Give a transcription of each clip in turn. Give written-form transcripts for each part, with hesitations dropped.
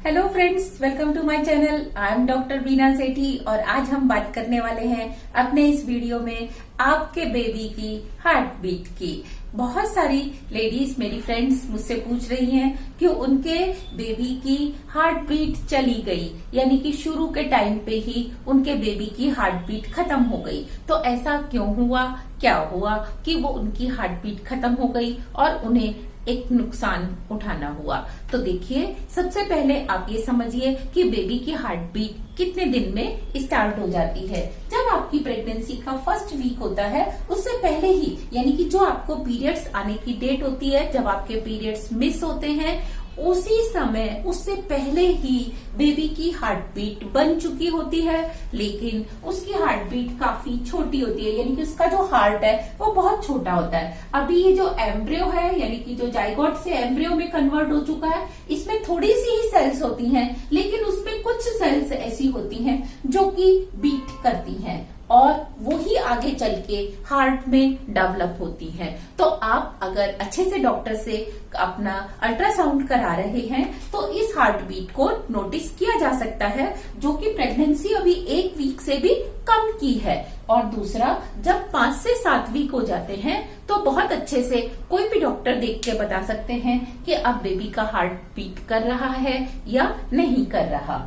Hello friends, welcome to my channel. I am doctor Veena Sethi और आज हम बात करने वाले हैं अपने इस वीडियो में आपके बेबी की हार्ट बीट की। बहुत सारी लेडीज मेरी फ्रेंड्स मुझसे पूछ रही हैं कि उनके बेबी की हार्ट बीट चली गई, यानी कि शुरू के टाइम पे ही उनके बेबी की हार्ट बीट खत्म हो गई। तो ऐसा क्यों हुआ, क्या हुआ कि वो उनकी हार्ट बीट खत्म हो गई और उन्हें एक नुकसान उठाना हुआ। तो देखिए, सबसे पहले आप ये समझिए कि बेबी की हार्ट बीट कितने दिन में स्टार्ट हो जाती है। जब आपकी प्रेगनेंसी का फर्स्ट वीक होता है उससे पहले ही, यानी कि जो आपको पीरियड्स आने की डेट होती है, जब आपके पीरियड्स मिस होते हैं उसी समय, उससे पहले ही बेबी की हार्ट बीट बन चुकी होती है, लेकिन उसकी हार्ट बीट काफी छोटी होती है, यानी कि उसका जो हार्ट है वो बहुत छोटा होता है। अभी ये जो एम्ब्रियो है, यानी कि जो जाइगोट से एम्ब्रियो में कन्वर्ट हो चुका है, इसमें थोड़ी सी ही सेल्स होती हैं, लेकिन उसमें कुछ सेल्स ऐसी होती हैं जो कि बीट करती हैं और वो ही आगे चल के हार्ट में डेवलप होती हैं। तो आप अगर अच्छे से डॉक्टर से अपना अल्ट्रासाउंड करा रहे हैं तो इस हार्ट बीट को नोटिस किया जा सकता है, जो कि प्रेगनेंसी अभी 1 वीक से भी कम की है। और दूसरा, जब 5 से 7 वीक हो जाते हैं तो बहुत अच्छे से कोई भी डॉक्टर देख के बता सकते हैं कि अब बेबी का हार्ट बीट कर रहा है या नहीं कर रहा।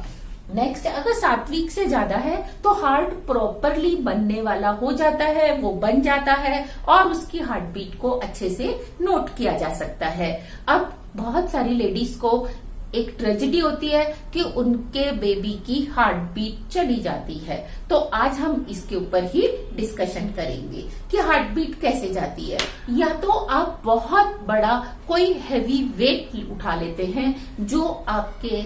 नेक्स्ट, अगर 7 वीक से ज्यादा है तो हार्ट प्रॉपरली बनने वाला हो जाता है, वो बन जाता है और उसकी हार्ट बीट को अच्छे से नोट किया जा सकता है। अब बहुत सारी लेडीज को एक ट्रेजेडी होती है कि उनके बेबी की हार्ट बीट चली जाती है। तो आज हम इसके ऊपर ही डिस्कशन करेंगे कि हार्ट बीट कैसे जाती है। या तो आप बहुत बड़ा कोई हैवी वेट उठा लेते हैं जो आपके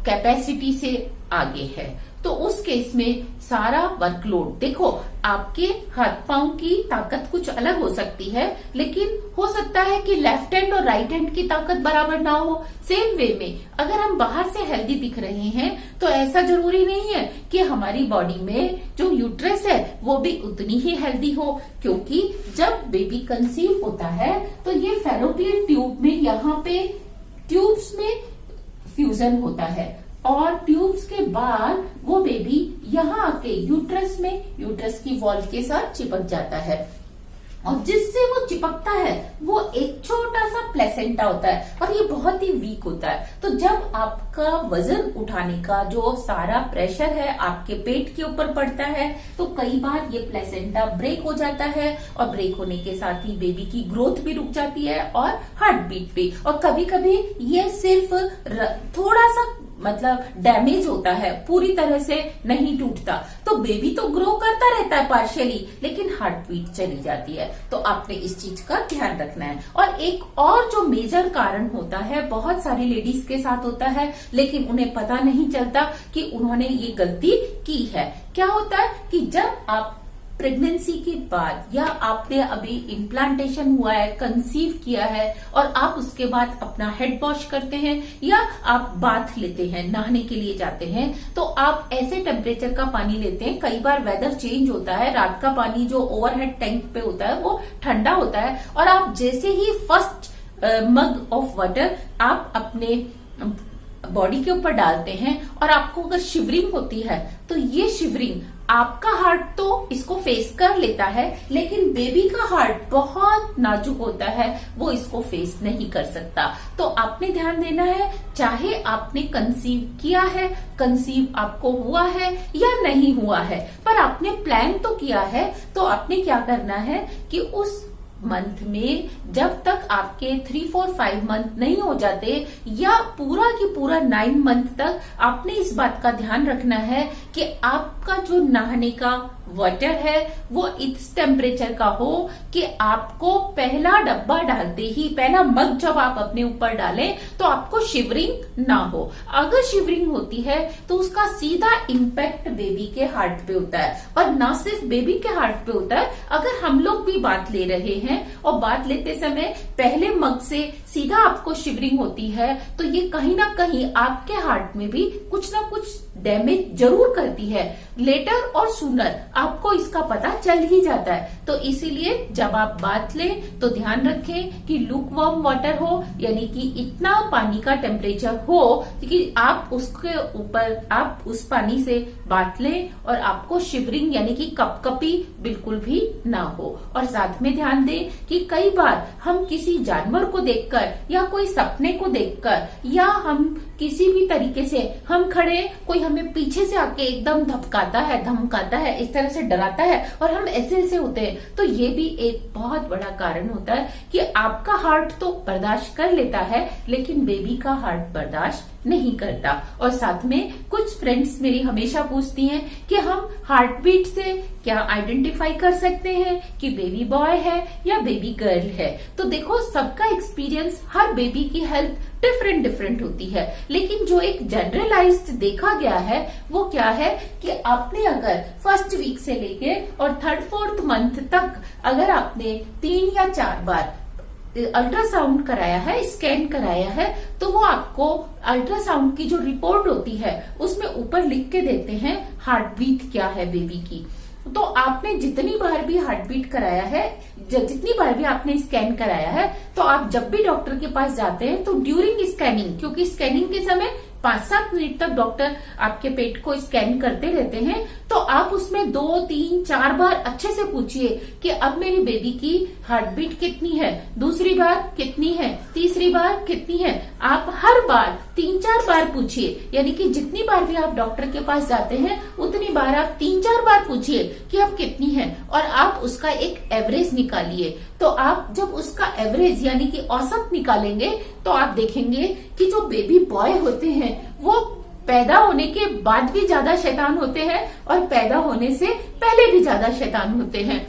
कैपेसिटी से आगे है, तो उस केस में सारा वर्कलोड, देखो आपके हाथ पांव की ताकत कुछ अलग हो सकती है, लेकिन हो सकता है कि लेफ्ट हैंड और राइट हैंड की ताकत बराबर ना हो। सेम वे में अगर हम बाहर से हेल्दी दिख रहे हैं तो ऐसा जरूरी नहीं है कि हमारी बॉडी में जो यूट्रस है वो भी उतनी ही हेल्दी हो, क्योंकि जब बेबी कंसीव होता है तो ये फैलोपियन ट्यूब में, यहाँ पे ट्यूब्स में फ्यूजन होता है और ट्यूब्स के बाद वो बेबी यहाँ आके यूट्रस की वॉल के साथ चिपक जाता है और जिससे वो चिपकता है वो एक छोटा सा प्लेसेंटा होता है और ये बहुत ही वीक होता है। तो जब आपका वजन उठाने का जो सारा प्रेशर है आपके पेट के ऊपर पड़ता है तो कई बार ये प्लेसेंटा ब्रेक हो जाता है और ब्रेक होने के साथ ही बेबी की ग्रोथ भी रुक जाती है और हार्ट बीट भी। और कभी कभी ये सिर्फ थोड़ा सा डैमेज होता है, पूरी तरह से नहीं टूटता। तो बेबी तो ग्रो करता रहता है पार्शियली, लेकिन हार्ट बीट चली जाती है। तो आपने इस चीज का ध्यान रखना है। और एक और जो मेजर कारण होता है, बहुत सारी लेडीज के साथ होता है लेकिन उन्हें पता नहीं चलता कि उन्होंने ये गलती की है। क्या होता है कि जब आप प्रेगनेंसी के बाद या आपने अभी इम्प्लांटेशन हुआ है, कंसीव किया है और आप उसके बाद अपना हेड वॉश करते हैं या आप बाथ लेते हैं, नहाने के लिए जाते हैं, तो आप ऐसे टेम्परेचर का पानी लेते हैं। कई बार वेदर चेंज होता है, रात का पानी जो ओवरहेड टैंक पे होता है वो ठंडा होता है और आप जैसे ही फर्स्ट मग ऑफ वाटर आप अपने बॉडी के ऊपर डालते हैं और आपको अगर शिवरिंग होती है तो ये शिवरिंग, आपका हार्ट तो इसको फेस कर लेता है लेकिन बेबी का हार्ट बहुत नाजुक होता है, वो इसको फेस नहीं कर सकता। तो आपने ध्यान देना है, चाहे आपने कंसीव किया है, कंसीव आपको हुआ है या नहीं हुआ है, पर आपने प्लान तो किया है। तो आपने क्या करना है कि उस मंथ में जब तक आपके 3, 4, 5 मंथ नहीं हो जाते या पूरा की पूरा 9 मंथ तक, आपने इस बात का ध्यान रखना है कि आपका जो नहाने का वाटर है वो इस टेम्परेचर का हो कि आपको पहला डब्बा डालते ही, पहला मग जब आप अपने ऊपर डालें तो आपको शिवरिंग ना हो। अगर शिवरिंग होती है तो उसका सीधा इम्पैक्ट बेबी के हार्ट पे होता है और ना सिर्फ बेबी के हार्ट पे होता है। अगर हम लोग भी बात ले रहे हैं और बात लेते समय पहले मग से सीधा आपको शिवरिंग होती है तो ये कहीं ना कहीं आपके हार्ट में भी कुछ ना कुछ डैमेज जरूर करती है। लेटर और सूनर आपको इसका पता चल ही जाता है। तो इसीलिए जब आप बात लें तो ध्यान रखें कि लुक वार्म वाटर हो, यानी कि इतना पानी का टेम्परेचर हो कि आप उसके ऊपर आप उस पानी से बात लें और आपको शिवरिंग यानी कि कपकपी बिल्कुल भी ना हो। और साथ में ध्यान दें कि कई बार हम किसी जानवर को देखकर या कोई सपने को देखकर या हम किसी भी तरीके से हम खड़े, कोई हमें पीछे से आके एकदम धमकाता है, इस तरह से डराता है और हम ऐसे होते हैं, तो ये भी एक बहुत बड़ा कारण होता है कि आपका हार्ट तो बर्दाश्त कर लेता है लेकिन बेबी का हार्ट बर्दाश्त नहीं करता। और साथ में कुछ फ्रेंड्स मेरी हमेशा पूछती हैं कि हम हार्ट बीट से क्या आइडेंटिफाई कर सकते हैं कि बेबी बॉय है या बेबी गर्ल है। तो देखो, सबका एक्सपीरियंस, हर बेबी की हेल्थ डिफरेंट होती है, लेकिन जो एक जनरलाइज्ड देखा गया है वो क्या है कि आपने अगर फर्स्ट वीक से लेके और थर्ड फोर्थ मंथ तक अगर आपने 3 या 4 बार अल्ट्रासाउंड कराया है, स्कैन कराया है, तो वो आपको अल्ट्रासाउंड की जो रिपोर्ट होती है उसमें ऊपर लिख के देते हैं हार्ट बीट क्या है बेबी की। तो आपने जितनी बार भी हार्ट बीट कराया है, जितनी बार भी आपने स्कैन कराया है, तो आप जब भी डॉक्टर के पास जाते हैं तो ड्यूरिंग स्कैनिंग, क्योंकि स्कैनिंग के समय 5-7 मिनट तक डॉक्टर आपके पेट को स्कैन करते रहते हैं, तो आप उसमें 2, 3, 4 बार अच्छे से पूछिए कि अब मेरी बेबी की हार्ट बीट कितनी है, दूसरी बार कितनी है, तीसरी बार कितनी है। आप हर बार 3-4 बार पूछिए, यानी कि जितनी बार भी आप डॉक्टर के पास जाते हैं उतनी बार आप 3-4 बार पूछिए कि अब कितनी है और आप उसका एक एवरेज निकालिए। तो आप जब उसका एवरेज यानी कि औसत निकालेंगे तो आप देखेंगे कि जो बेबी बॉय होते हैं वो पैदा होने के बाद भी ज्यादा शैतान होते हैं और पैदा होने से पहले भी ज्यादा शैतान होते हैं।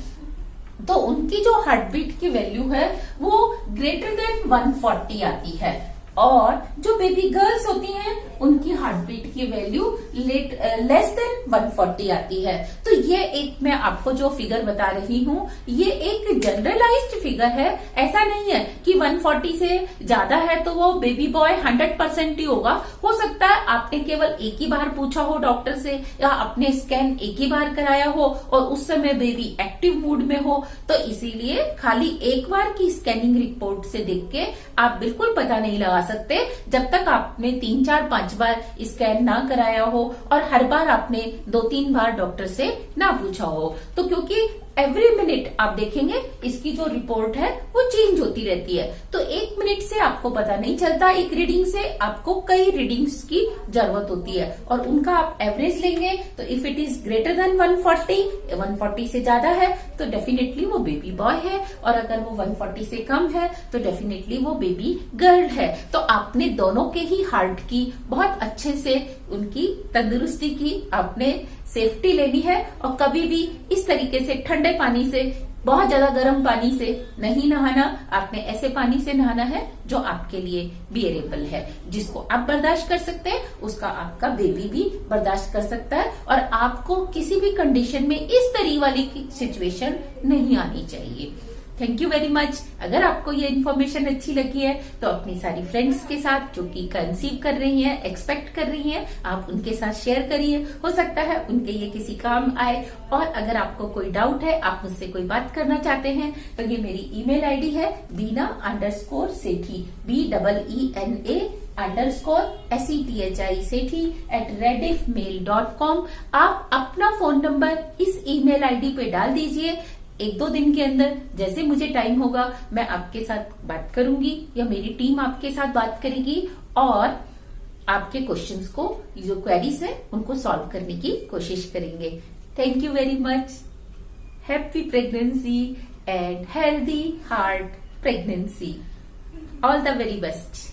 तो उनकी जो हार्ट बीट की वैल्यू है वो ग्रेटर देन 140 आती है, और जो बेबी गर्ल्स होती हैं उनकी हार्ट बीट की वैल्यू लेस देन 140 आती है। तो ये एक मैं आपको जो फिगर बता रही हूँ ये एक जनरलाइज्ड फिगर है, ऐसा नहीं है कि 140 से ज्यादा है तो वो बेबी बॉय 100% ही होगा। हो सकता है आपने केवल एक ही बार पूछा हो डॉक्टर से, या आपने स्कैन एक ही बार कराया हो और उस समय बेबी एक्टिव मूड में हो, तो इसीलिए खाली एक बार की स्कैनिंग रिपोर्ट से देख के आप बिल्कुल पता नहीं लगा सकते जब तक आपने 3, 4, 5 बार स्कैन ना कराया हो और हर बार आपने 2-3 बार डॉक्टर से ना पूछा हो। तो क्योंकि एवरी मिनट आप देखेंगे इसकी जो रिपोर्ट है वो चेंज होती रहती है, तो 1 मिनट से आपको पता नहीं चलता, एक रीडिंग से आपको कई रीडिंग्स की जरूरत होती है और उनका आप एवरेज लेंगे। तो if it is greater than 140 से ज्यादा है तो डेफिनेटली वो बेबी बॉय है, और अगर वो 140 से कम है तो डेफिनेटली वो बेबी गर्ल है। तो आपने दोनों के ही हार्ट की बहुत अच्छे से उनकी तंदुरुस्ती की आपने सेफ्टी लेनी है, और कभी भी इस तरीके से ठंडे पानी से, बहुत ज्यादा गर्म पानी से नहीं नहाना। आपने ऐसे पानी से नहाना है जो आपके लिए बियरेबल है, जिसको आप बर्दाश्त कर सकते हैं उसका आपका बेबी भी बर्दाश्त कर सकता है, और आपको किसी भी कंडीशन में इस तरह वाली सिचुएशन नहीं आनी चाहिए। Thank you very much. अगर आपको ये इन्फॉर्मेशन अच्छी लगी है तो अपनी सारी फ्रेंड्स के साथ जो कि कंसीव कर रही हैं, एक्सपेक्ट कर रही हैं, आप उनके साथ शेयर करिए, हो सकता है उनके ये किसी काम आए। और अगर आपको कोई डाउट है, आप मुझसे कोई बात करना चाहते हैं, तो ये मेरी ईमेल आईडी है beena_sethi BEENA_SETHI@rediffmail.com। आप अपना फोन नंबर इस ईमेल आईडी पे डाल दीजिए। 1-2 दिन के अंदर जैसे मुझे टाइम होगा मैं आपके साथ बात करूंगी या मेरी टीम आपके साथ बात करेगी और आपके क्वेश्चंस को, जो क्वेरीज है उनको सॉल्व करने की कोशिश करेंगे। Thank you very much. Happy pregnancy and healthy heart pregnancy. All the very best.